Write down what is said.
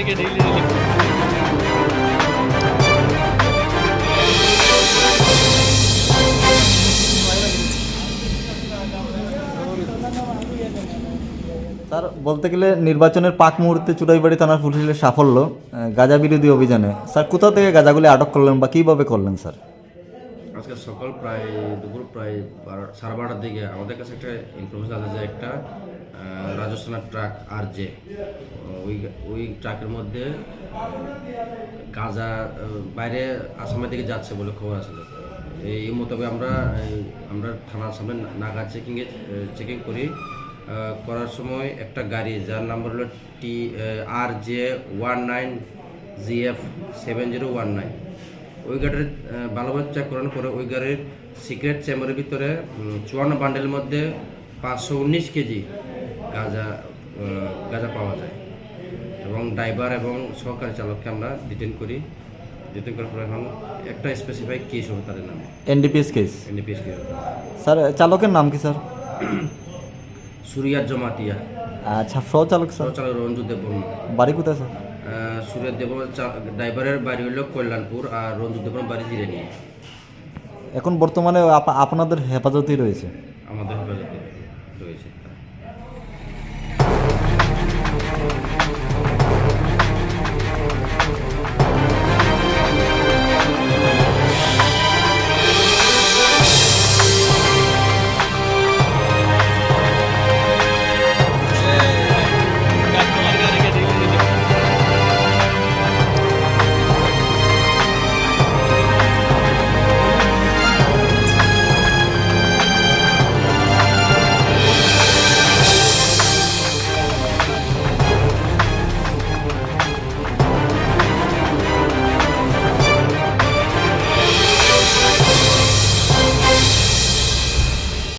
থেকে daily sir বলতে গেলে নির্বাচনের পাক মুহূর্তে চুড়াইবাড়ি থানার পুলিশের সাফল্য গাঁজা বিরোধী অভিযানে স্যার কোথা থেকে গাঁজাগুলি আটক করলেন বা কীভাবে করলেন স্যার? আজকে সকাল প্রায় দুপুর প্রায় 12:30 দিকে আমাদের কাছে একটা ইনফরমেশন আছে যে একটা রাজস্থানের ট্রাক আর যে ওই ট্রাকের মধ্যে গাঁজা বাইরে আসামের দিকে যাচ্ছে বলে খবর আসলো। এই মোতাবেক আমরা থানার সামনে নাগা চেকিং করার সময় একটা গাড়ি যার নাম্বার হলো TRJ19GF7019, ওই গাড়ির ভালোভাবে চেক করানোর পরে ওই গাড়ির সিক্রেট চেম্বারের ভিতরে 54 বান্ডেলের মধ্যে 519 কেজি গাঁজা পাওয়া যায় এবং ড্রাইভার এবং সহকারী চালককে আমরা ডিটেন করার পরে এখন একটা স্পেসিফাই কেস হবে তাদের নামে, এনডিপিএস কেস। কেস। স্যার চালকের নাম কি স্যার? সুরিয়ার জমাতিয়া। আচ্ছা, সহচালক স্যার? সহচালক রঞ্জু দেববর্মা। বাড়ি কোথায় স্যার? সুরিয়ার দেববর্মা ড্রাইভারের বাড়ি হলো কল্যাণপুর আর রঞ্জু দেববর্মার বাড়ি জিরানি। এখন বর্তমানে আপনাদের হেফাজতেই রয়েছে? আমাদের